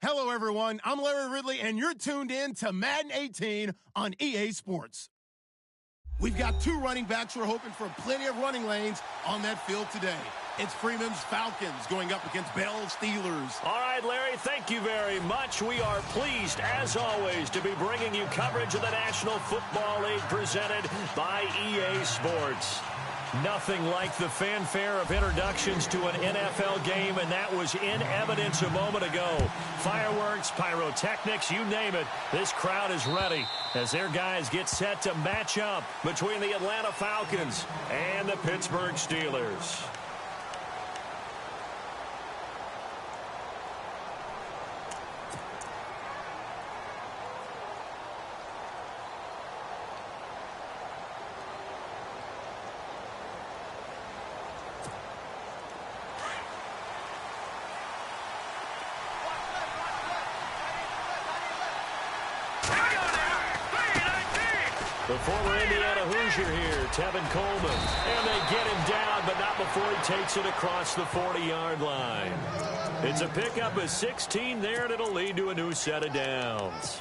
Hello, everyone. I'm Larry Ridley, and you're tuned in to Madden 18 on EA Sports. We've got two running backs who are hoping for plenty of running lanes on that field today. It's Freeman's Falcons going up against Bell's Steelers. All right, Larry, thank you very much. We are pleased, as always, to be bringing you coverage of the National Football League presented by EA Sports. Nothing like the fanfare of introductions to an NFL game, and that was in evidence a moment ago. Fireworks, pyrotechnics, you name it. This crowd is ready as their guys get set to match up between the Atlanta Falcons and the Pittsburgh Steelers. The former Indiana Hoosier here, Tevin Coleman. And they get him down, but not before he takes it across the 40-yard line. It's a pickup of 16 there, and it'll lead to a new set of downs.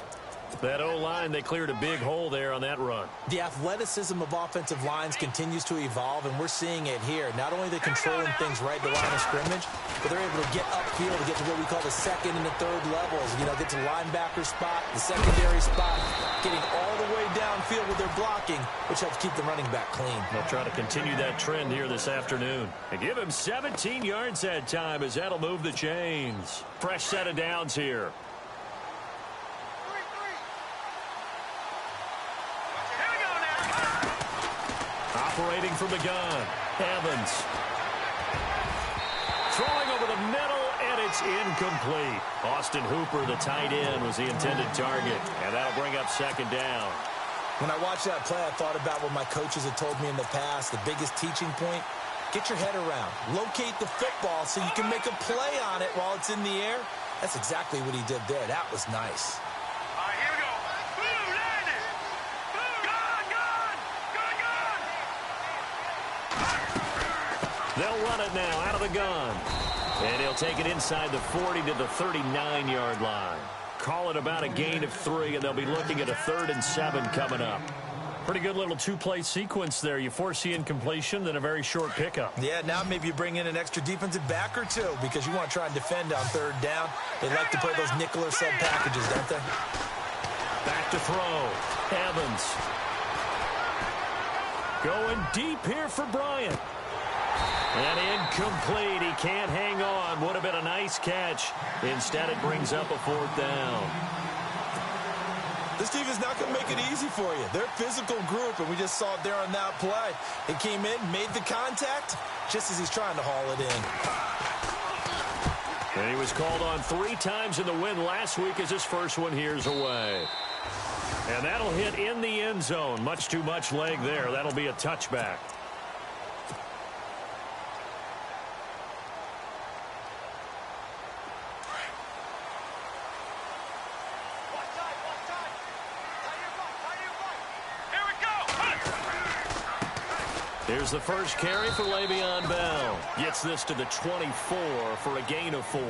That O-line, they cleared a big hole there on that run. The athleticism of offensive lines continues to evolve, and we're seeing it here. Not only are they controlling things right at the line of scrimmage, but they're able to get upfield to get to what we call the second and the third levels. You know, get to the linebacker spot, the secondary spot, getting all the way downfield with their blocking, which helps keep the running back clean. They'll try to continue that trend here this afternoon. And give him 17 yards that time as that'll move the chains. Fresh set of downs here. Operating from the gun, Evans. Throwing over the middle, and it's incomplete. Austin Hooper, the tight end, was the intended target, and that'll bring up second down. When I watched that play, I thought about what my coaches had told me in the past. The biggest teaching point, get your head around. Locate the football so you can make a play on it while it's in the air. That's exactly what he did there. That was nice. They'll run it now out of the gun. And he'll take it inside the 40 to the 39-yard line. Call it about a gain of 3, and they'll be looking at a 3rd and 7 coming up. Pretty good little two-play sequence there. You force the incompletion, then a very short pickup. Yeah, now maybe you bring in an extra defensive back or two because you want to try and defend on 3rd down. They like to play those nickel or sub packages, don't they? Back to throw. Evans. Going deep here for Bryant. And incomplete. He can't hang on. Would have been a nice catch. Instead, it brings up a 4th down. This team is not going to make it easy for you. They're a physical group, and we just saw it there on that play. He came in, made the contact, just as he's trying to haul it in. And he was called on 3 times in the win last week as his first one here's away. And that'll hit in the end zone. Much too much leg there. That'll be a touchback. Here's the first carry for Le'Veon Bell. Gets this to the 24 for a gain of 4.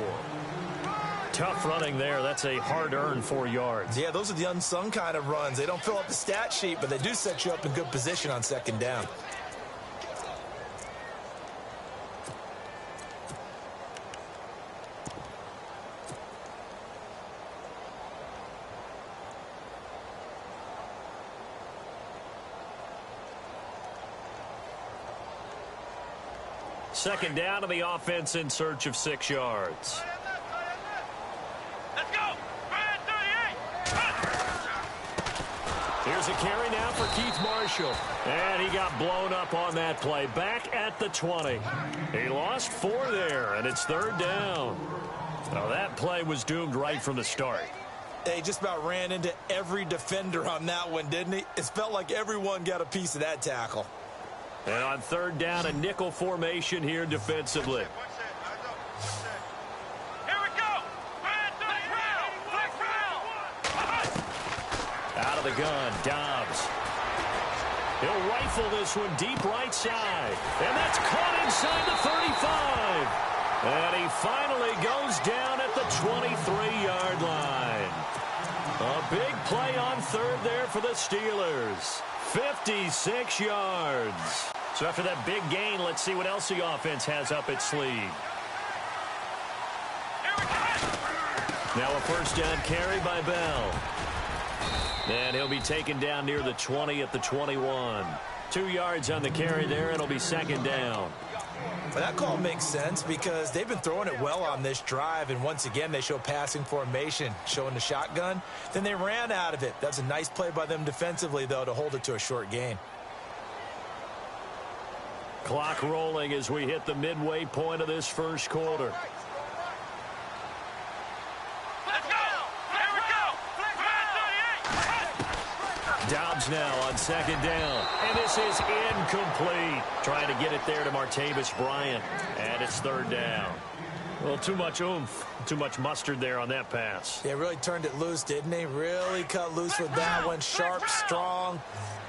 Tough running there. That's a hard-earned 4 yards. Yeah, those are the unsung kind of runs. They don't fill up the stat sheet, but they do set you up in good position on 2nd down. Second down to the offense in search of 6 yards. Let's go! Here's a carry now for Keith Marshall. And he got blown up on that play. Back at the 20. He lost 4 there, and it's 3rd down. Now that play was doomed right from the start. He just about ran into every defender on that one, didn't he? It felt like everyone got a piece of that tackle. And on 3rd down, a nickel formation here defensively. Here we go! Out of the gun, Dobbs. He'll rifle this one deep right side. And that's caught inside the 35. And he finally goes down at the 23-yard line. A big play on third there for the Steelers. 56 yards. So after that big gain, let's see what else the offense has up its sleeve. Now a first down carry by Bell. And he'll be taken down near the 20 at the 21. 2 yards on the carry there. It'll be second down. Well, that call makes sense because they've been throwing it well on this drive, and once again they show passing formation, showing the shotgun. Then they ran out of it. That's a nice play by them defensively, though, to hold it to a short gain. Clock rolling as we hit the midway point of this first quarter. Dobbs now on second down. And this is incomplete. Trying to get it there to Martavis Bryant. And it's third down. Well, too much oomph. Too much mustard there on that pass. They really turned it loose, didn't they? Really cut loose with that one. Sharp, strong.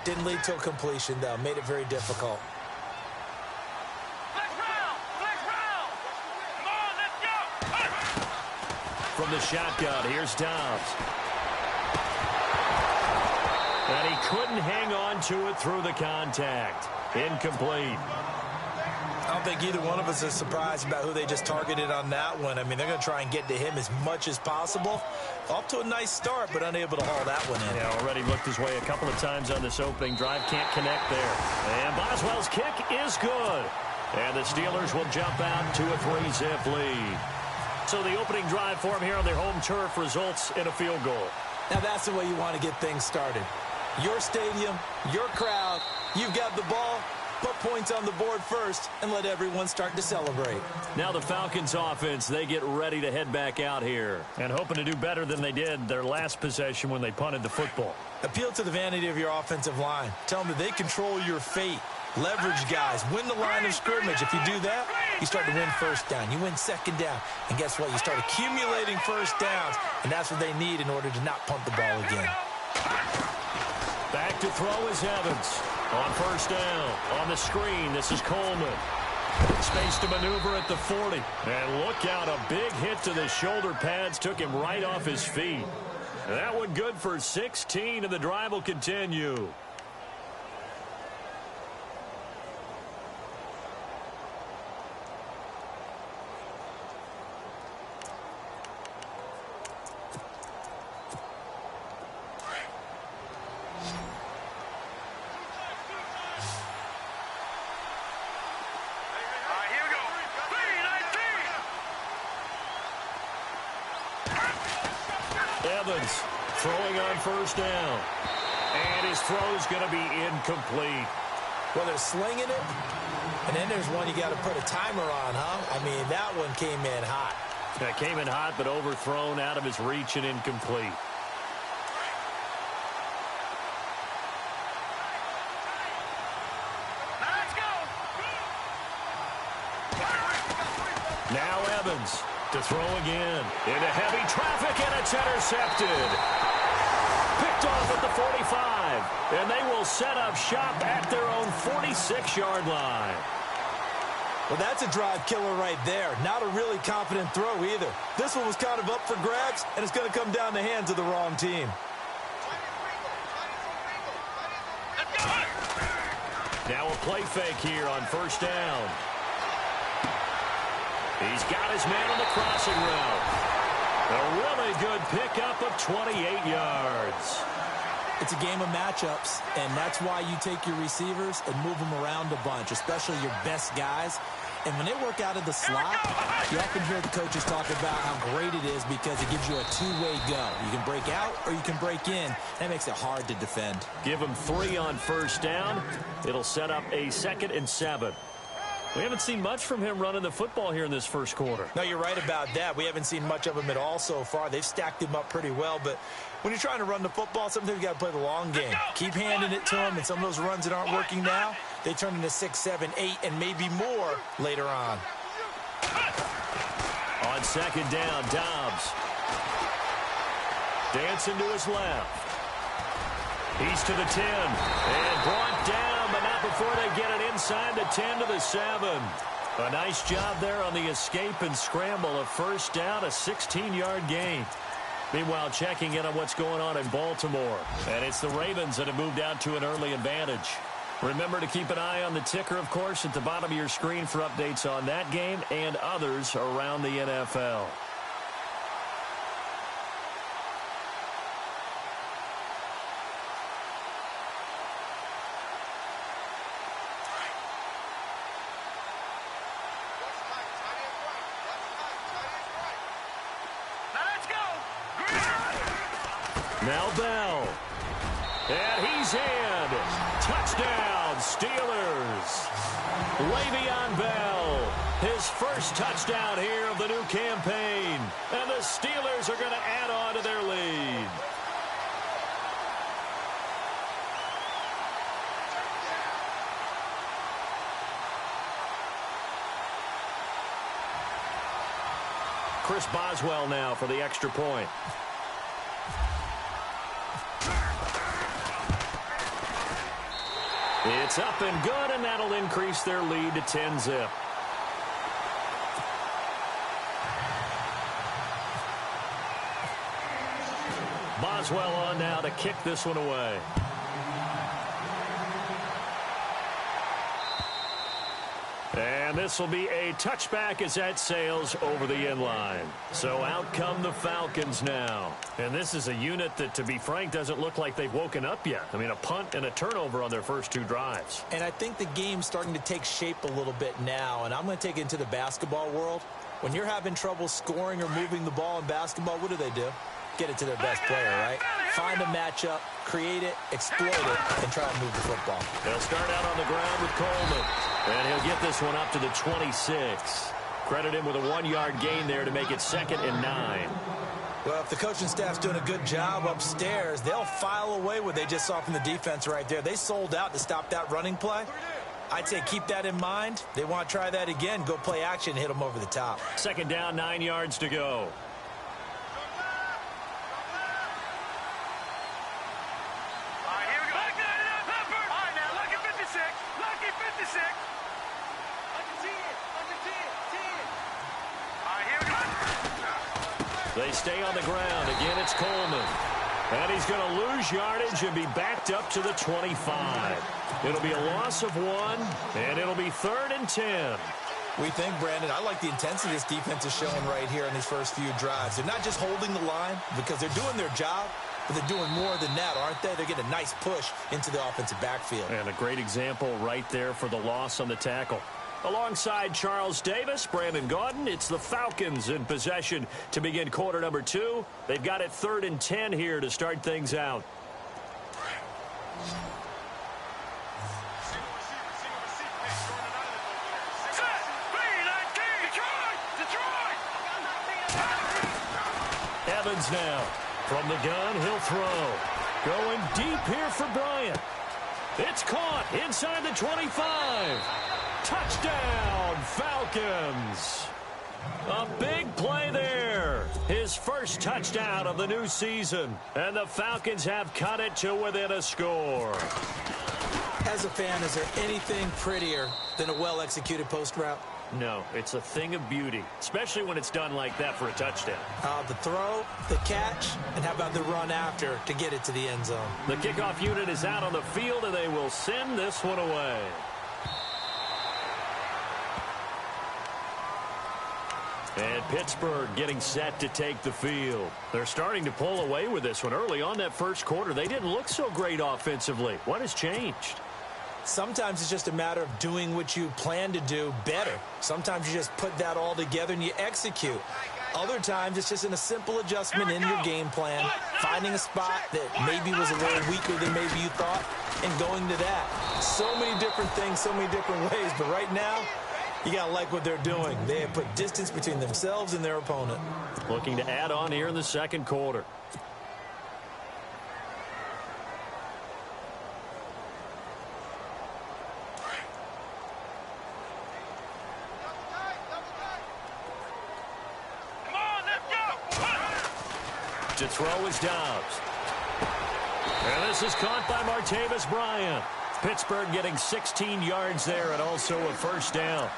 Didn't lead to a completion, though. Made it very difficult. From the shotgun, here's Dobbs. And he couldn't hang on to it through the contact. Incomplete. I don't think either one of us is surprised about who they just targeted on that one. I mean, they're going to try and get to him as much as possible. Off to a nice start, but unable to haul that one in. Yeah, already looked his way a couple of times on this opening drive. Can't connect there. And Boswell's kick is good. And the Steelers will jump out to a 3-zip lead. So the opening drive for them here on their home turf results in a field goal. Now that's the way you want to get things started. Your stadium, your crowd, you've got the ball, put points on the board first, and let everyone start to celebrate. Now the Falcons offense, they get ready to head back out here. And hoping to do better than they did their last possession when they punted the football. Appeal to the vanity of your offensive line. Tell them that they control your fate. Leverage guys. Win the line of scrimmage. If you do that, you start to win first down. You win second down. And guess what? You start accumulating first downs. And that's what they need in order to not punt the ball again. Back to throw is Evans. On first down. On the screen, this is Coleman. Space to maneuver at the 40. And look out, a big hit to the shoulder pads. Took him right off his feet. That one good for 16, and the drive will continue. Evans throwing on first down. And his throw's going to be incomplete. Well, they're slinging it, and then there's one you got to put a timer on, huh? I mean, that one came in hot. That came in hot, but overthrown, out of his reach, and incomplete. Now Evans to throw again. Into heavy traffic, and it's intercepted. Picked off at the 45. And they will set up shop at their own 46-yard line. Well, that's a drive killer right there. Not a really confident throw either. This one was kind of up for grabs, and it's going to come down the hands of the wrong team. Now a play fake here on first down. He's got his man on the crossing route. A really good pickup of 28 yards. It's a game of matchups, and that's why you take your receivers and move them around a bunch, especially your best guys. And when they work out of the slot, you often hear the coaches talk about how great it is because it gives you a two-way go. You can break out or you can break in. That makes it hard to defend. Give them 3 on first down. It'll set up a 2nd and 7. We haven't seen much from him running the football here in this first quarter. No, you're right about that. We haven't seen much of him at all so far. They've stacked him up pretty well, but when you're trying to run the football, sometimes you got to play the long game. Keep handing it to him, and some of those runs that aren't working now, they turn into 6, 7, 8, and maybe more later on. On second down, Dobbs. Dancing to his left. He's to the 10, and brought down, but not before they get it inside the 10 to the 7. A nice job there on the escape and scramble. A first down, a 16-yard gain. Meanwhile, checking in on what's going on in Baltimore. And it's the Ravens that have moved out to an early advantage. Remember to keep an eye on the ticker, of course, at the bottom of your screen for updates on that game and others around the NFL. Now Bell. And he's in. Touchdown, Steelers. Le'Veon Bell, his first touchdown here of the new campaign. And the Steelers are going to add on to their lead. Chris Boswell now for the extra point. It's up and good, and that'll increase their lead to 10-zip. Boswell on now to kick this one away. And this will be a touchback as that sails over the inline. So out come the Falcons now. And this is a unit that, to be frank, doesn't look like they've woken up yet. I mean, a punt and a turnover on their first two drives. And I think the game's starting to take shape a little bit now. And I'm going to take it into the basketball world. When you're having trouble scoring or moving the ball in basketball, what do? Get it to their best player, right? Find a matchup, create it, exploit it, and try to move the football. They'll start out on the ground with Coleman. And he'll get this one up to the 26. Credit him with a 1-yard gain there to make it 2nd and 9. Well, if the coaching staff's doing a good job upstairs, they'll file away what they just saw from the defense right there. They sold out to stop that running play. I'd say keep that in mind. They want to try that again, go play action, hit them over the top. 2nd down, 9 yards to go. They stay on the ground. Again, it's Coleman. And he's going to lose yardage and be backed up to the 25. It'll be a loss of 1, and it'll be 3rd and 10. We think, Brandon, I like the intensity this defense is showing right here in these first few drives. They're not just holding the line because they're doing their job, but they're doing more than that, aren't they? They're getting a nice push into the offensive backfield. And a great example right there for the loss on the tackle. Alongside Charles Davis, Brandon Gaudin, it's the Falcons in possession to begin quarter number 2. They've got it 3rd and 10 here to start things out. Evans now. From the gun, he'll throw. Going deep here for Bryant. It's caught inside the 25. Touchdown, Falcons. A big play there. His first touchdown of the new season. And the Falcons have cut it to within a score. As a fan, is there anything prettier than a well-executed post route? No, it's a thing of beauty, especially when it's done like that for a touchdown. The throw, the catch, and how about the run after to get it to the end zone? The kickoff unit is out on the field, and they will send this one away. And Pittsburgh getting set to take the field. They're starting to pull away with this one. Early on that first quarter, they didn't look so great offensively. What has changed? Sometimes it's just a matter of doing what you plan to do better. Sometimes you just put that all together and you execute. Other times it's just in a simple adjustment in your game plan, finding a spot that maybe was a little weaker than maybe you thought, and going to that. So many different things, so many different ways, but right now, you got to like what they're doing. They have put distance between themselves and their opponent. Looking to add on here in the second quarter. To throw is Dobbs. And this is caught by Martavis Bryant. Pittsburgh getting 16 yards there and also a first down.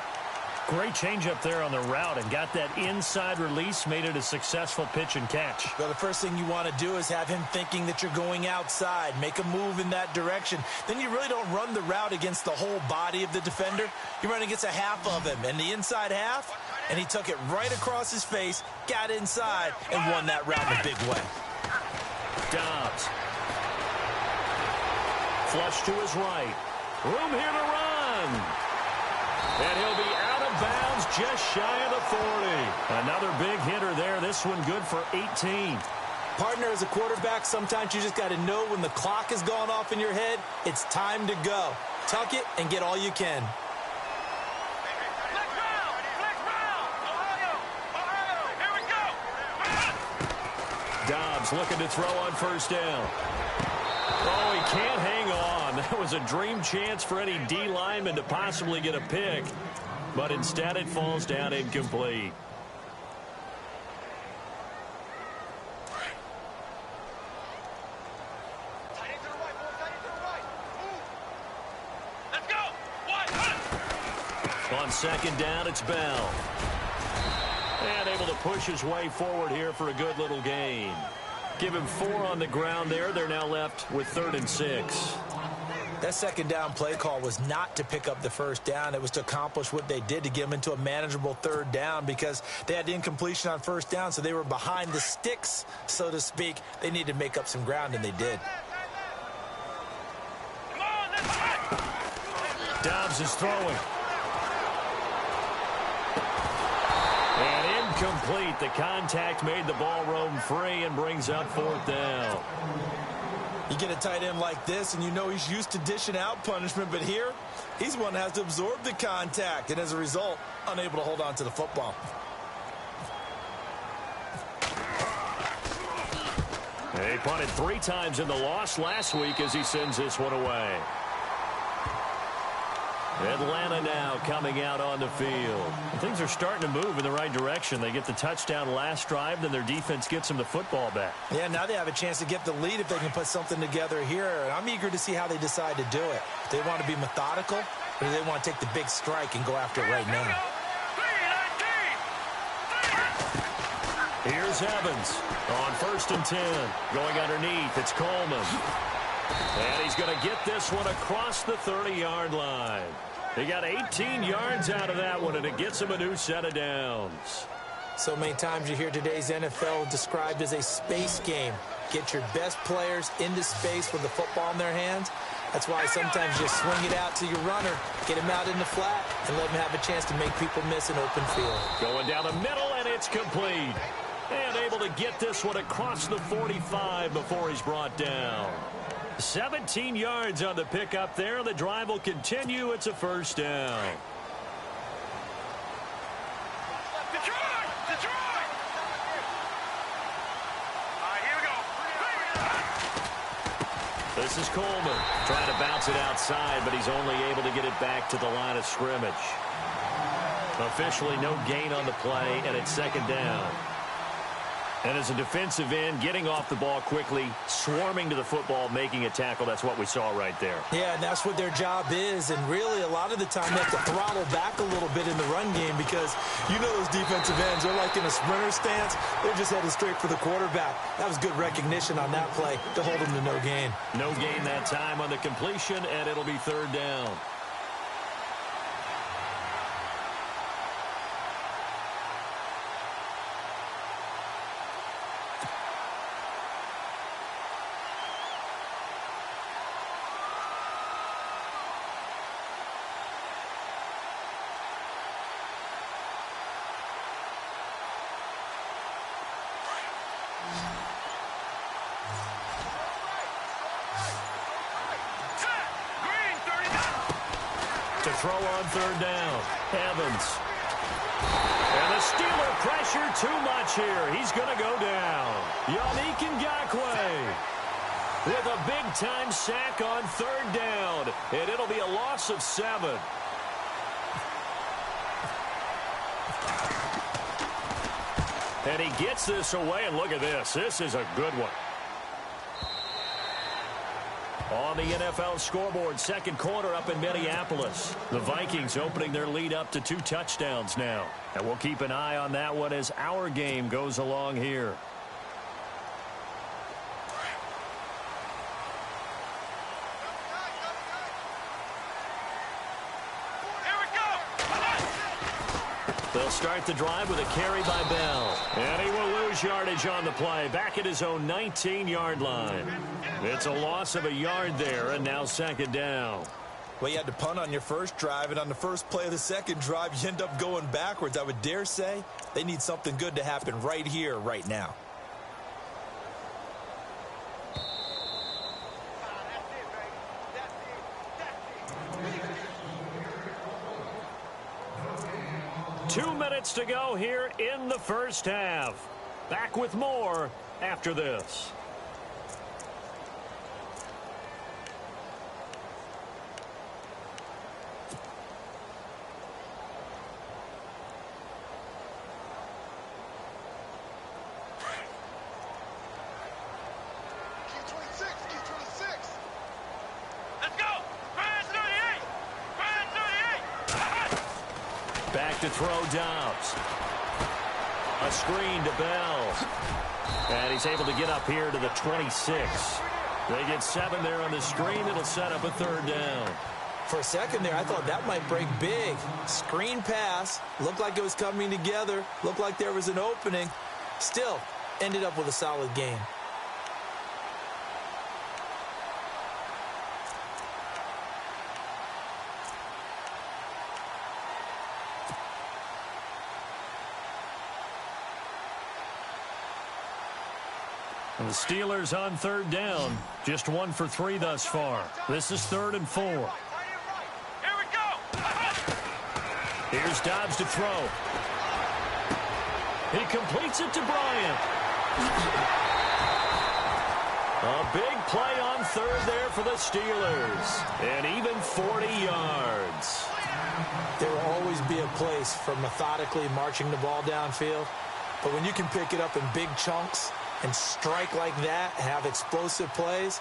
Great change up there on the route and got that inside release, made it a successful pitch and catch. Well, the first thing you want to do is have him thinking that you're going outside, make a move in that direction. Then you really don't run the route against the whole body of the defender. You run against a half of him, and the inside half, and he took it right across his face, got inside, and won that route in a big way. Dobbs. Flush to his right. Room here to run. And he'll be out of bounds just shy of the 40. Another big hitter there. This one good for 18. Partner, as a quarterback, sometimes you just got to know when the clock has gone off in your head, it's time to go. Tuck it and get all you can. Dobbs looking to throw on first down. Oh, he can't hang on. That was a dream chance for any D lineman to possibly get a pick, but instead it falls down incomplete. On second down, it's Bell. And able to push his way forward here for a good little gain. Give him 4 on the ground there. They're now left with 3rd and 6. That second down play call was not to pick up the first down. It was to accomplish what they did, to get them into a manageable 3rd down, because they had incompletion on first down, so they were behind the sticks, so to speak. They needed to make up some ground, and they did. Dobbs is throwing. And incomplete. The contact made the ball roam free and brings up 4th down. You get a tight end like this, and you know he's used to dishing out punishment, but here, he's one that has to absorb the contact, and as a result, unable to hold on to the football. He punted 3 times in the loss last week as he sends this one away. Atlanta now coming out on the field. Things are starting to move in the right direction. They get the touchdown last drive, then their defense gets them the football back. Yeah, now they have a chance to get the lead if they can put something together here. I'm eager to see how they decide to do it. Do they want to be methodical, or do they want to take the big strike and go after it right now? Here's Evans on 1st and 10. Going underneath, it's Coleman. And he's going to get this one across the 30-yard line. He got 18 yards out of that one, and it gets him a new set of downs. So many times you hear today's NFL described as a space game. Get your best players into space with the football in their hands. That's why sometimes you swing it out to your runner, get him out in the flat, and let him have a chance to make people miss an open field. Going down the middle, and it's complete. And able to get this one across the 45 before he's brought down. 17 yards on the pickup there. The drive will continue. It's a 1st down. Detroit! Detroit! All right, here we go. This is Coleman trying to bounce it outside, but he's only able to get it back to the line of scrimmage. Officially no gain on the play, and it's 2nd down. And as a defensive end, getting off the ball quickly, swarming to the football, making a tackle, that's what we saw right there. Yeah, and that's what their job is. And really, a lot of the time, they have to throttle back a little bit in the run game, because you know those defensive ends, they're like in a sprinter stance. They're just headed straight for the quarterback. That was good recognition on that play to hold them to no gain. No gain that time on the completion, and it'll be 3rd down. To throw on 3rd down, Evans. And the Steeler pressure too much here. He's going to go down. Yannick Ngakoue with a big-time sack on 3rd down. And it'll be a loss of 7. And he gets this away, and look at this. This is a good one. On the NFL scoreboard, second quarter up in Minneapolis. The Vikings opening their lead up to 2 touchdowns now. And we'll keep an eye on that one as our game goes along here. They'll start the drive with a carry by Bell. And he will lose yardage on the play. Back at his own 19-yard line. It's a loss of a yard there, and now second down. Well, you had to punt on your first drive, and on the first play of the second drive, you end up going backwards. I would dare say they need something good to happen right here, right now. Two minutes to go here in the first half. Back with more after this. Back to throw Dobbs. A screen to Bell. And he's able to get up here to the 26. They get 7 there on the screen. It'll set up a third down. For a second there, I thought that might break big. Screen pass. Looked like it was coming together. Looked like there was an opening. Still, ended up with a solid game. And the Steelers on third down. Just 1 for 3 thus far. This is 3rd and 4. Here we go. Here's Dobbs to throw. He completes it to Bryant. A big play on third there for the Steelers. And even 40 yards. There will always be a place for methodically marching the ball downfield. But when you can pick it up in big chunks and strike like that, have explosive plays,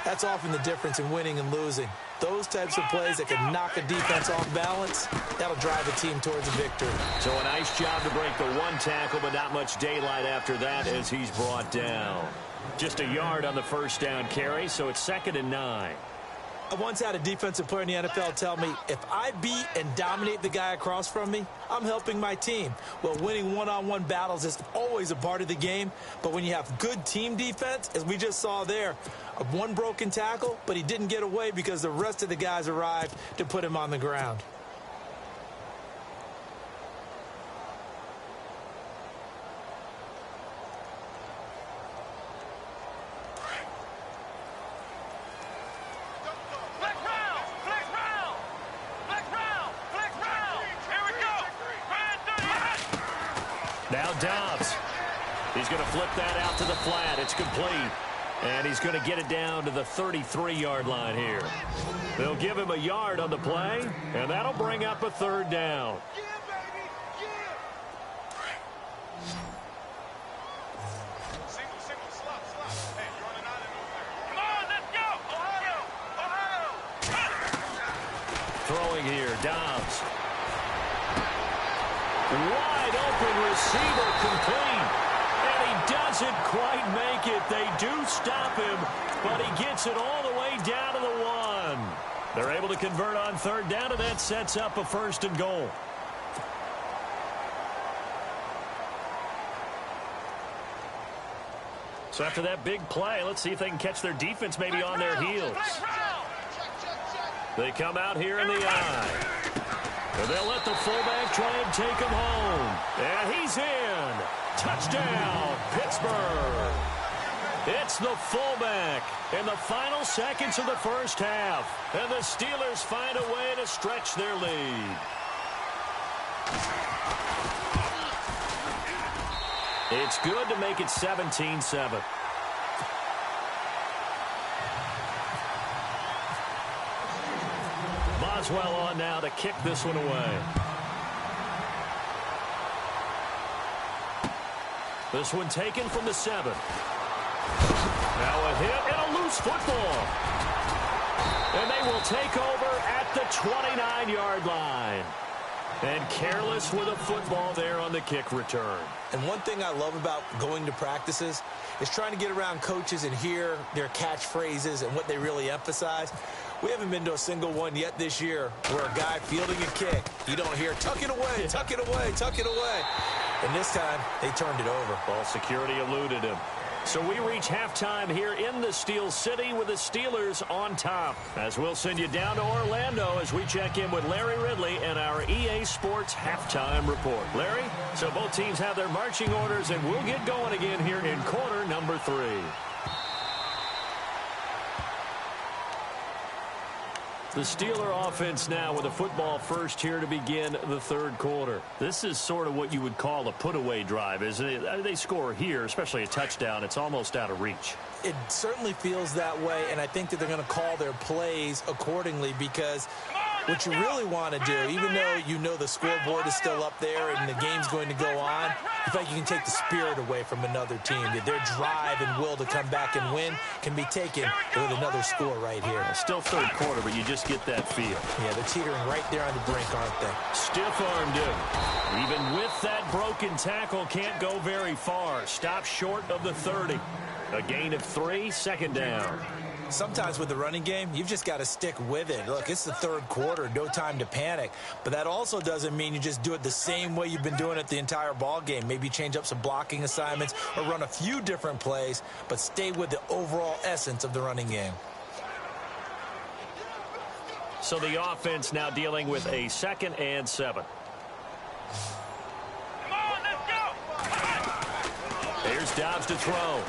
that's often the difference in winning and losing. Those types of plays that can knock a defense off balance, that'll drive a team towards a victory. So a nice job to break the 1 tackle, but not much daylight after that as he's brought down. Just a yard on the first down carry, so it's 2nd and 9. I once had a defensive player in the NFL tell me, if I beat and dominate the guy across from me, I'm helping my team. Well, winning one-on-one battles is always a part of the game, but when you have good team defense, as we just saw there, one broken tackle, but he didn't get away because the rest of the guys arrived to put him on the ground. Now Dobbs. He's going to flip that out to the flat. It's complete. And he's going to get it down to the 33-yard line here. They'll give him a yard on the play, and that'll bring up a third down. Throwing here, Dobbs. Wide open receiver complete. And he doesn't quite make it. They do stop him, but he gets it all the way down to the 1. They're able to convert on third down, and that sets up a 1st and goal. So after that big play, let's see if they can catch their defense maybe on their heels. They come out here in the eye. And they'll let the fullback try and take him home. And he's in. Touchdown, Pittsburgh. It's the fullback in the final seconds of the first half. And the Steelers find a way to stretch their lead. It's good to make it 17-7. Boswell on now to kick this one away. This one taken from the 7. Now a hit and a loose football. And they will take over at the 29-yard line. And careless with a football there on the kick return. And one thing I love about going to practices is trying to get around coaches and hear their catchphrases and what they really emphasize. We haven't been to a single one yet this year where a guy fielding a kick, you don't hear, tuck it away, tuck it away, tuck it away. And this time, they turned it over. Ball security eluded him. So we reach halftime here in the Steel City with the Steelers on top. As we'll send you down to Orlando as we check in with Larry Ridley and our EA Sports halftime report. Larry, so both teams have their marching orders, and we'll get going again here in quarter number 3. The Steeler offense now with a football first here to begin the third quarter. This is sort of what you would call a put-away drive, isn't it? They score here, especially a touchdown. It's almost out of reach. It certainly feels that way, and I think that they're going to call their plays accordingly because what you really want to do, even though you know the scoreboard is still up there and the game's going to go on, you feel like you can take the spirit away from another team. That their drive and will to come back and win can be taken with another score right here. Still third quarter, but you just get that feel. Yeah, they're teetering right there on the brink, aren't they? Stiff-armed him. Even with that broken tackle, can't go very far. Stop short of the 30. A gain of 3, second down. Sometimes with the running game, you've just got to stick with it. Look, it's the third quarter, no time to panic. But that also doesn't mean you just do it the same way you've been doing it the entire ball game. Maybe change up some blocking assignments or run a few different plays, but stay with the overall essence of the running game. So the offense now dealing with a 2nd and 7. Come on, let's go. Here's Dobbs to throw.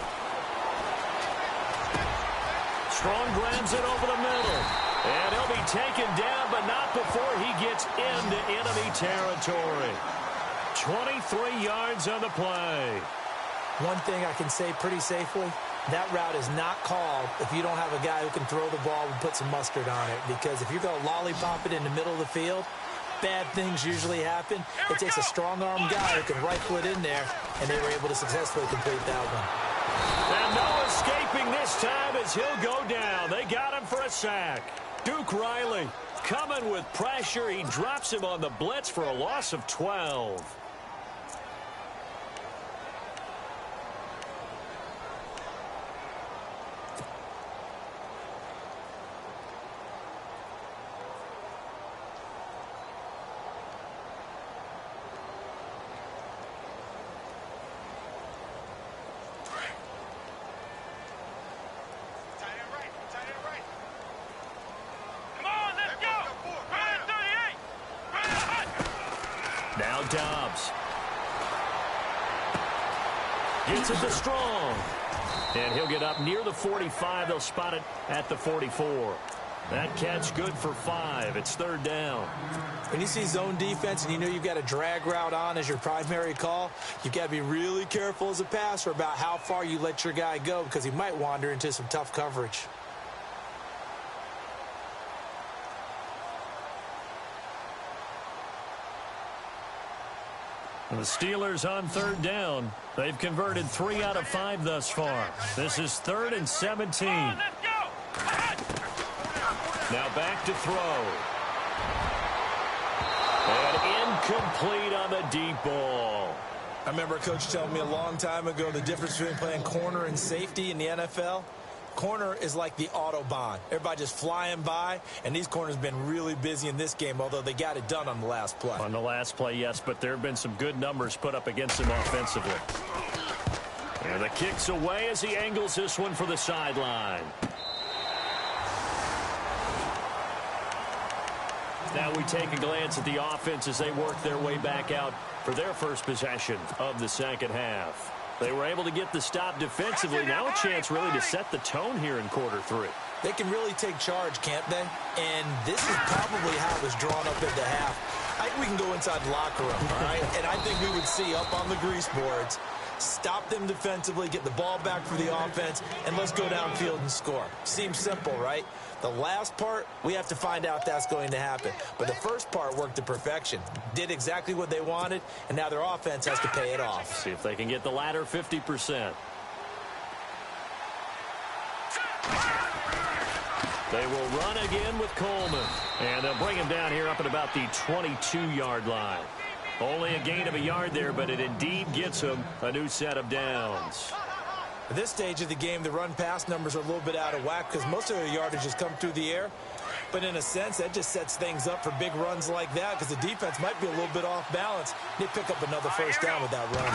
Strong grabs it over the middle. And he'll be taken down, but not before he gets into enemy territory. 23 yards on the play. One thing I can say pretty safely, that route is not called if you don't have a guy who can throw the ball and put some mustard on it. Because if you're going to lollipop it in the middle of the field, bad things usually happen. It takes a strong-arm guy who can rifle it in there, and they were able to successfully complete that one. And no escaping this time as he'll go down. They got him for a sack. Duke Riley coming with pressure. He drops him on the blitz for a loss of 12. Now Dobbs. Gets it to Strong. And he'll get up near the 45. They'll spot it at the 44. That catch good for 5. It's third down. When you see zone defense and you know you've got a drag route on as your primary call, you've got to be really careful as a passer about how far you let your guy go because he might wander into some tough coverage. The Steelers on third down. They've converted 3 out of 5 thus far. This is 3rd and 17. Now back to throw. And incomplete on the deep ball. I remember a coach telling me a long time ago the difference between playing corner and safety in the NFL. Corner is like the Autobahn. Everybody just flying by, and these corners have been really busy in this game, although they got it done on the last play. On the last play, yes, but there have been some good numbers put up against him offensively. And the kick's away as he angles this one for the sideline. Now we take a glance at the offense as they work their way back out for their first possession of the second half. They were able to get the stop defensively. Now a chance really to set the tone here in quarter 3. They can really take charge, can't they? And this is probably how it was drawn up at the half. I think we can go inside the locker room, all right? And I think we would see up on the grease boards, stop them defensively, get the ball back for the offense, and let's go downfield and score. Seems simple, right? The last part, we have to find out if that's going to happen. But the first part worked to perfection. Did exactly what they wanted, and now their offense has to pay it off. See if they can get the latter 50%. They will run again with Coleman. And they'll bring him down here up at about the 22-yard line. Only a gain of a yard there, but it indeed gets him a new set of downs. At this stage of the game, the run-pass numbers are a little bit out of whack because most of their yardage has come through the air. But in a sense, that just sets things up for big runs like that because the defense might be a little bit off balance. They pick up another first down with that run.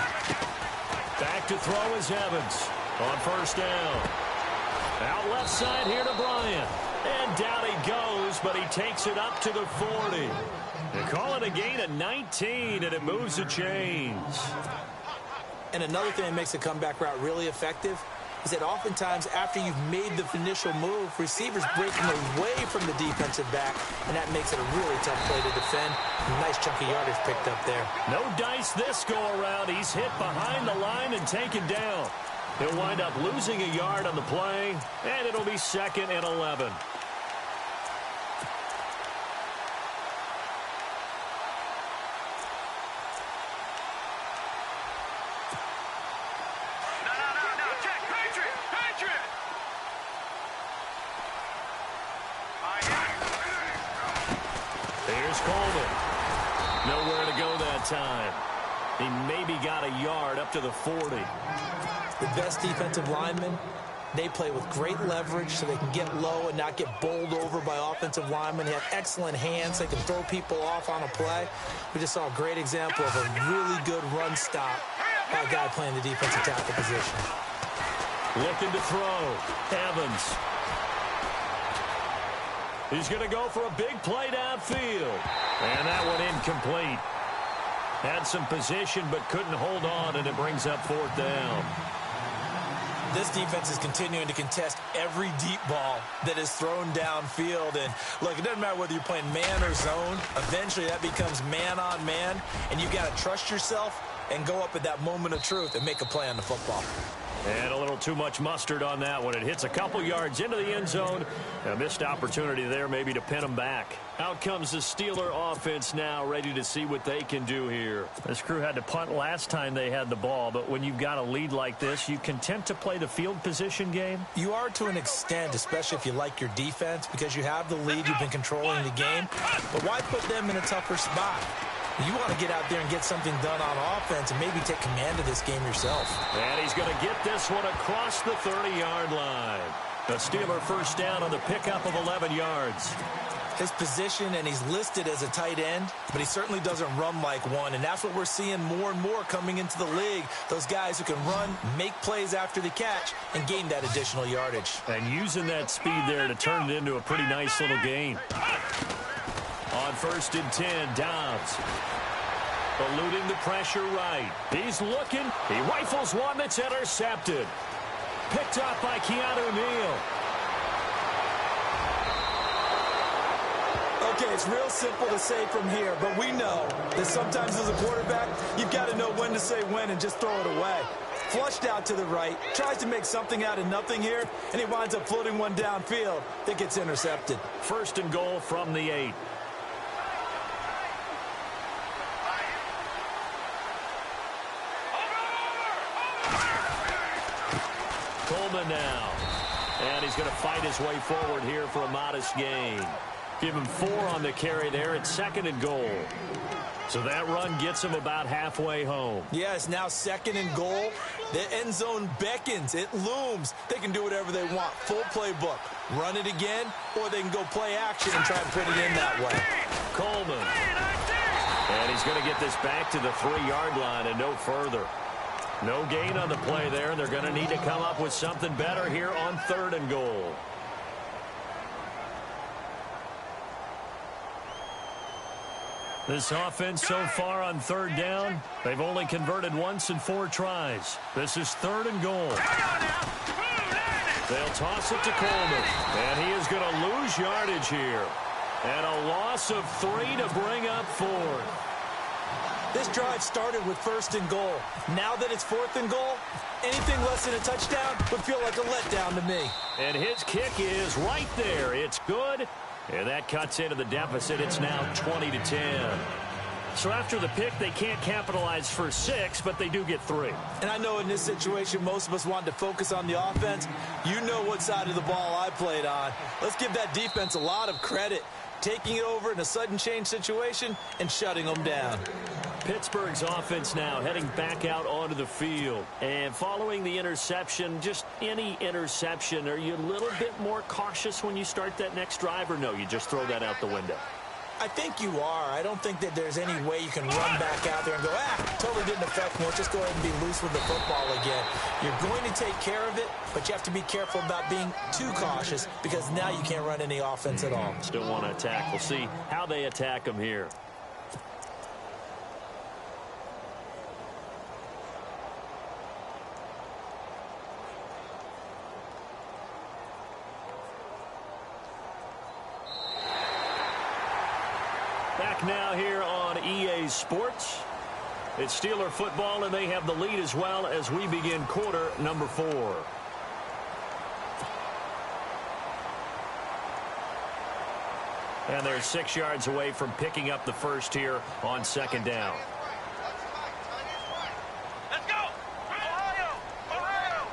Back to throw is Evans on first down. Out left side here to Bryant. And down he goes, but he takes it up to the 40. They call it a gain of 19, and it moves the chains. And another thing that makes a comeback route really effective is that oftentimes after you've made the initial move, receivers breaking away from the defensive back, and that makes it a really tough play to defend. Nice chunky yardage picked up there. No dice this go-around. He's hit behind the line and taken down. He'll wind up losing a yard on the play, and it'll be 2nd and 11. Here's Coleman. Nowhere to go that time. He maybe got a yard up to the 40. The best defensive linemen, they play with great leverage so they can get low and not get bowled over by offensive linemen. They have excellent hands. They can throw people off on a play. We just saw a great example of a really good run stop by a guy playing the defensive tackle position. Looking to throw. Evans. He's going to go for a big play downfield. And that one incomplete. Had some position but couldn't hold on, and it brings up 4th down. This defense is continuing to contest every deep ball that is thrown downfield. And look, it doesn't matter whether you're playing man or zone. Eventually that becomes man on man, and you've got to trust yourself and go up at that moment of truth and make a play on the football. And a little too much mustard on that one. It hits a couple yards into the end zone. A missed opportunity there maybe to pin them back. Out comes the Steeler offense now, ready to see what they can do here. This crew had to punt last time they had the ball, but when you've got a lead like this, you content to play the field position game? You are to an extent, especially if you like your defense, because you have the lead, you've been controlling the game. But why put them in a tougher spot? You want to get out there and get something done on offense and maybe take command of this game yourself. And he's going to get this one across the 30-yard line. The Steeler first down on the pickup of 11 yards. His position, and he's listed as a tight end, but he certainly doesn't run like one, and that's what we're seeing more and more coming into the league. Those guys who can run, make plays after the catch, and gain that additional yardage. And using that speed there to turn it into a pretty nice little gain. On 1st and 10, Dobbs. Eluding the pressure right. He's looking. He rifles one that's intercepted. Picked up by Keanu Neal. Okay, it's real simple to say from here, but we know that sometimes as a quarterback, you've got to know when to say when and just throw it away. Flushed out to the right, tries to make something out of nothing here, and he winds up floating one downfield that gets intercepted. 1st and goal from the 8. Coleman now. And he's going to fight his way forward here for a modest gain. Give him 4 on the carry there. It's 2nd and goal. So that run gets him about halfway home. Yeah, it's now 2nd and goal. The end zone beckons. It looms. They can do whatever they want. Full playbook. Run it again, or they can go play action and try and put it in that way. Coleman. And he's going to get this back to the 3-yard line and no further. No gain on the play there, and they're going to need to come up with something better here on 3rd and goal. This offense so far on 3rd down, they've only converted once in 4 tries. This is 3rd and goal. They'll toss it to Coleman, and he is going to lose yardage here. And a loss of 3 to bring up 4th. This drive started with 1st and goal. Now that it's 4th and goal, anything less than a touchdown would feel like a letdown to me. And his kick is right there. It's good. And that cuts into the deficit. It's now 20 to 10. So after the pick, they can't capitalize for 6, but they do get 3. And I know in this situation, most of us wanted to focus on the offense. You know what side of the ball I played on. Let's give that defense a lot of credit, taking it over in a sudden change situation and shutting them down. Pittsburgh's offense now heading back out onto the field. And following the interception, just any interception, are you a little bit more cautious when you start that next drive, or no, you just throw that out the window? I think you are. I don't think that there's any way you can run back out there and go, totally didn't affect me. Let's just go ahead and be loose with the football again. You're going to take care of it, but you have to be careful about being too cautious because now you can't run any offense at all. Still want to attack. We'll see how they attack them here. Back now here on EA Sports. It's Steeler football, and they have the lead as well as we begin quarter number 4. And they're 6 yards away from picking up the first here on 2nd down. Let's go! Ohio! Ohio!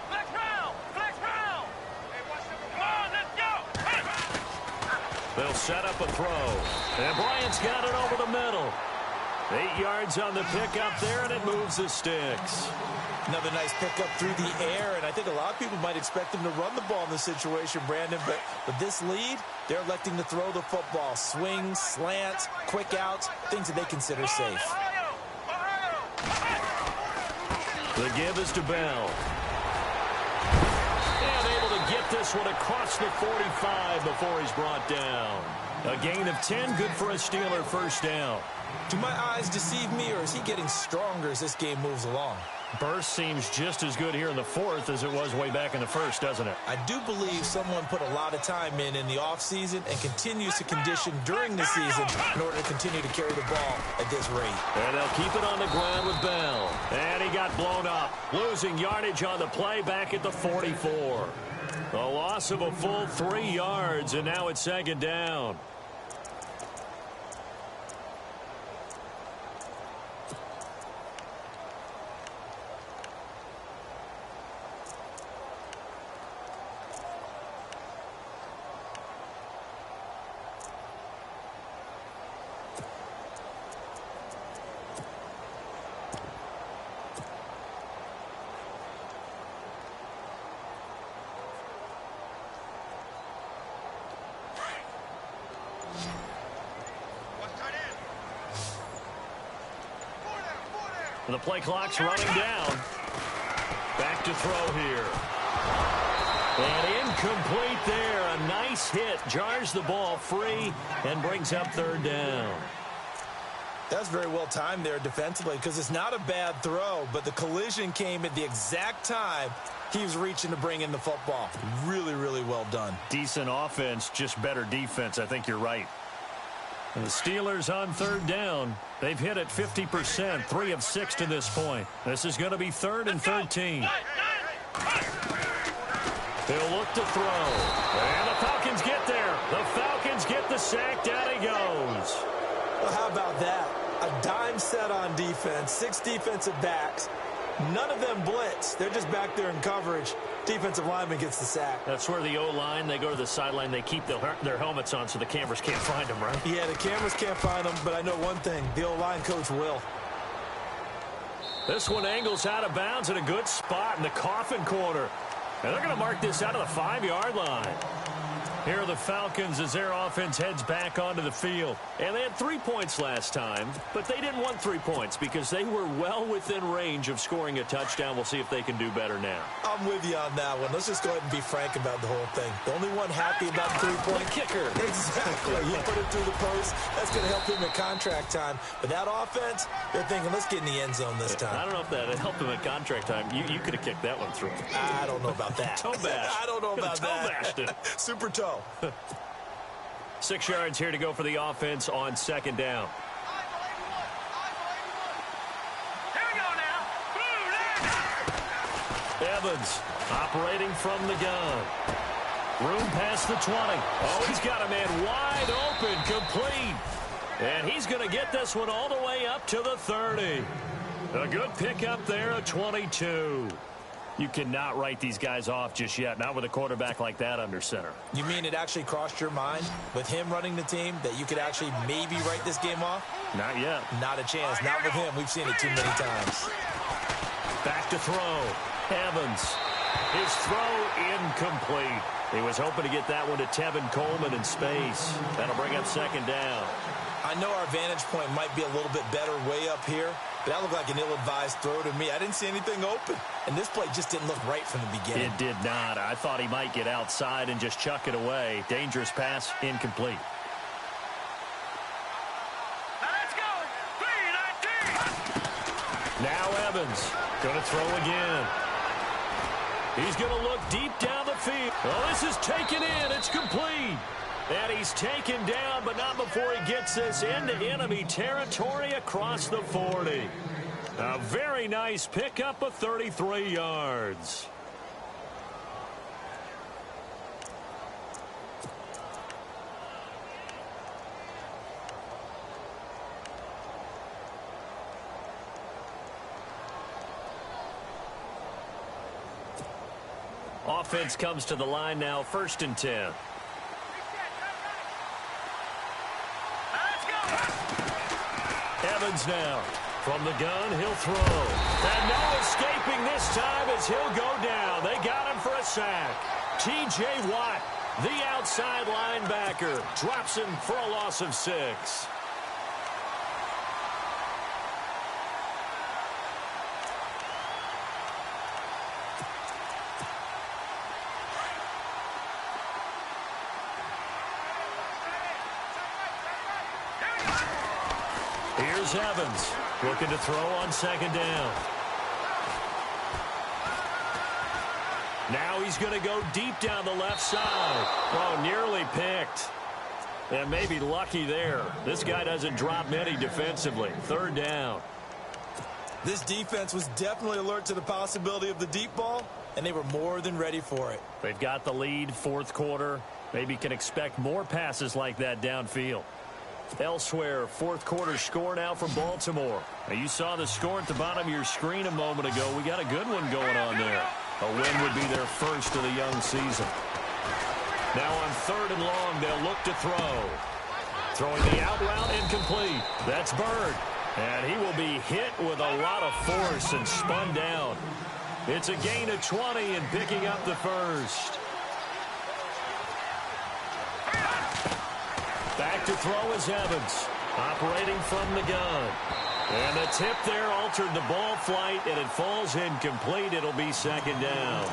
Flex round! Flex round! Come on, let's go! They'll set up a throw. And Bryant's got it over the middle. 8 yards on the pickup there, and it moves the sticks. Another nice pickup through the air, and I think a lot of people might expect them to run the ball in this situation, Brandon, but with this lead, they're electing to throw the football. Swings, slants, quick outs, things that they consider safe. The give is to Bell. And able to get this one across the 45 before he's brought down. A gain of 10, good for a Steeler first down. Do my eyes deceive me, or is he getting stronger as this game moves along? Burst seems just as good here in the 4th as it was way back in the 1st, doesn't it? I do believe someone put a lot of time in the offseason and continues to condition during the season in order to continue to carry the ball at this rate. And they'll keep it on the ground with Bell. And he got blown up, losing yardage on the play back at the 44. A loss of a full 3 yards, and now it's 2nd down. The play clock's running down. Back to throw here. And incomplete there. A nice hit. Jars the ball free and brings up 3rd down. That's very well timed there defensively because it's not a bad throw, but the collision came at the exact time he was reaching to bring in the football. Really, really well done. Decent offense, just better defense. I think you're right. And the Steelers on 3rd down. They've hit it 50%, 3 of 6 to this point. This is going to be 3rd and 13. He'll look to throw. And the Falcons get there. The Falcons get the sack. Down he goes. Well, how about that? A dime set on defense, 6 defensive backs. None of them blitz. They're just back there in coverage. Defensive lineman gets the sack. That's where the O-line, they go to the sideline, they keep their helmets on so the cameras can't find them, right? Yeah, the cameras can't find them, but I know one thing. The O-line coach will. This one angles out of bounds in a good spot in the coffin corner. And they're going to mark this out of the 5-yard line. Here are the Falcons as their offense heads back onto the field. And they had 3 points last time, but they didn't want 3 points because they were well within range of scoring a touchdown. We'll see if they can do better now. I'm with you on that one. Let's just go ahead and be frank about the whole thing. The only one happy about the 3-point kicker. Exactly. You put it through the post. That's going to help him at contract time. But that offense, they're thinking, let's get in the end zone this time. I don't know if that helped him at contract time. You could have kicked that one through. I don't know about that. Toe bash. I don't know about toe that. Bashed it. Super toe. 6 yards here to go for the offense on 2nd down. Here we go now. Evans operating from the gun. Room past the 20. Oh, he's got a man wide open, complete. And he's going to get this one all the way up to the 30. A good pickup there, a 22. You cannot write these guys off just yet, not with a quarterback like that under center. You mean it actually crossed your mind with him running the team that you could actually maybe write this game off? Not yet. Not a chance. Not with him. We've seen it too many times. Back to throw. Evans. His throw incomplete. He was hoping to get that one to Tevin Coleman in space. That'll bring up second down. I know our vantage point might be a little bit better way up here, but that looked like an ill-advised throw to me. I didn't see anything open, and this play just didn't look right from the beginning. It did not. I thought he might get outside and just chuck it away. Dangerous pass, incomplete. Let's go. 3-19. Now Evans going to throw again. He's going to look deep down the field. Oh, this is taken in. It's complete. And he's taken down, but not before he gets this into enemy territory across the 40. A very nice pickup of 33 yards. Offense comes to the line now, 1st and 10. Evans now. From the gun, he'll throw. And no escaping this time as he'll go down. They got him for a sack. T.J. Watt, the outside linebacker, drops him for a loss of 6. Here's Evans, looking to throw on 2nd down. Now he's going to go deep down the left side. Oh, nearly picked. And maybe lucky there. This guy doesn't drop many defensively. 3rd down. This defense was definitely alert to the possibility of the deep ball, and they were more than ready for it. They've got the lead, 4th quarter. Maybe can expect more passes like that downfield. Elsewhere, 4th quarter score now from Baltimore. Now, you saw the score at the bottom of your screen a moment ago. We got a good one going on there. A win would be their first of the young season. Now on 3rd and long, they'll look to throw. Throwing the out route, incomplete. That's Bird. And he will be hit with a lot of force and spun down. It's a gain of 20 and picking up the first. Back to throw is Evans, operating from the gun. And the tip there altered the ball flight, and it falls incomplete. It'll be 2nd down.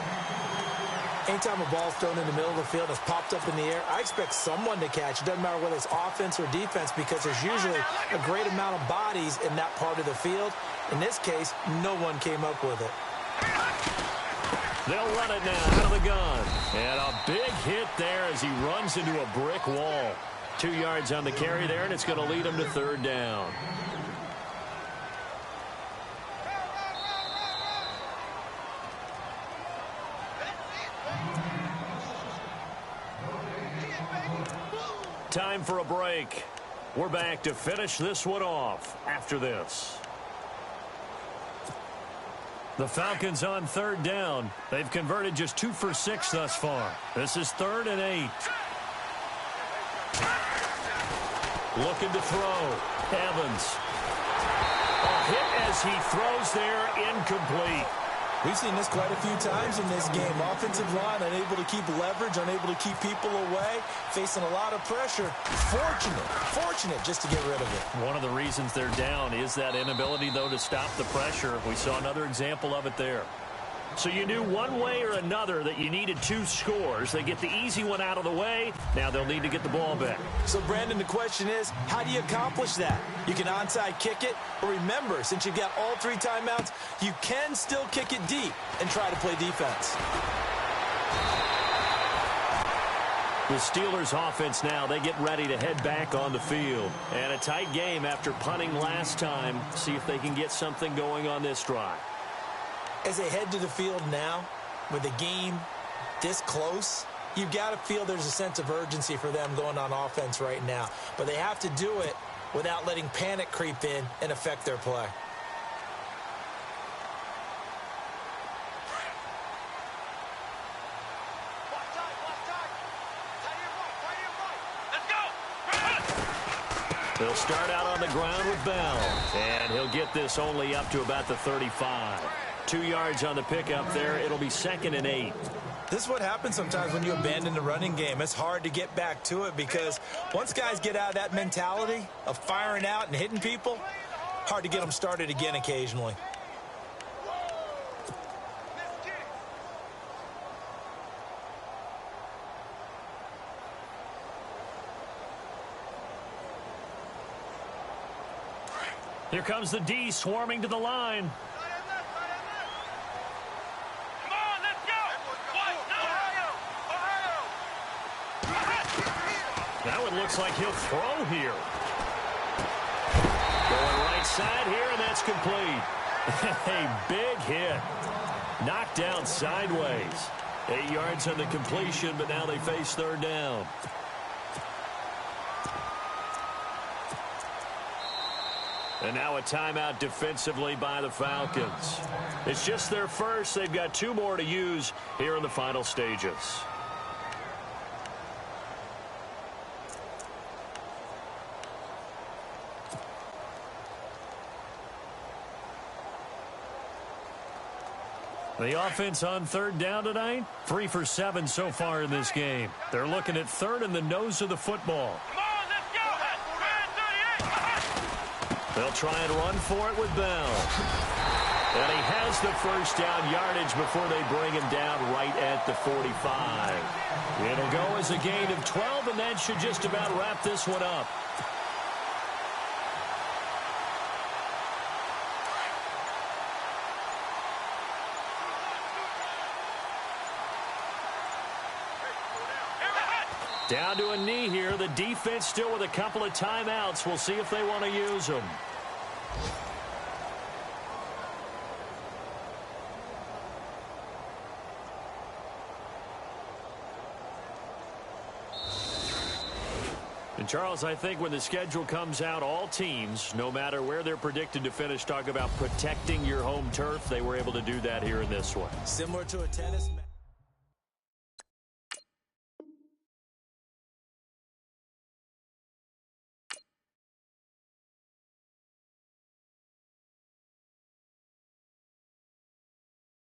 Anytime a ball's thrown in the middle of the field, it's popped up in the air, I expect someone to catch. It doesn't matter whether it's offense or defense, because there's usually a great amount of bodies in that part of the field. In this case, no one came up with it. They'll run it now out of the gun. And a big hit there as he runs into a brick wall. 2 yards on the carry there, and it's going to lead him to 3rd down. Time for a break. We're back to finish this one off after this. The Falcons on 3rd down. They've converted just 2 for 6 thus far. This is 3rd and 8. Looking to throw. Evans. A hit as he throws there, incomplete. We've seen this quite a few times in this game. Offensive line unable to keep leverage, unable to keep people away, facing a lot of pressure. Fortunate just to get rid of it. One of the reasons they're down is that inability, though, to stop the pressure. We saw another example of it there. So you knew one way or another that you needed 2 scores. They get the easy one out of the way. Now they'll need to get the ball back. So, Brandon, the question is, how do you accomplish that? You can onside kick it, or remember, since you've got all 3 timeouts, you can still kick it deep and try to play defense. The Steelers offense now, they get ready to head back on the field. And a tight game after punting last time. See if they can get something going on this drive. As they head to the field now, with the game this close, you've got to feel there's a sense of urgency for them going on offense right now. But they have to do it without letting panic creep in and affect their play. He'll start out on the ground with Bell, and he'll get this only up to about the 35. 2 yards on the pickup there. It'll be 2nd and 8. This is what happens sometimes when you abandon the running game. It's hard to get back to it because once guys get out of that mentality of firing out and hitting people, hard to get them started again occasionally. Here comes the D swarming to the line. Come on, let's go! Now it looks like he'll throw here. Going right side here, and that's complete. A big hit. Knocked down sideways. 8 yards on the completion, but now they face 3rd down. And now a timeout defensively by the Falcons. It's just their first. They've got 2 more to use here in the final stages. The offense on 3rd down tonight, 3 for 7 so far in this game. They're looking at 3rd in the nose of the football. They'll try and run for it with Bell. And he has the 1st down yardage before they bring him down right at the 45. It'll go as a gain of 12, and that should just about wrap this one up. Down to a knee here. The defense still with a couple of timeouts. We'll see if they want to use them. And Charles, I think when the schedule comes out, all teams, no matter where they're predicted to finish, talk about protecting your home turf. They were able to do that here in this one. Similar to a tennis match.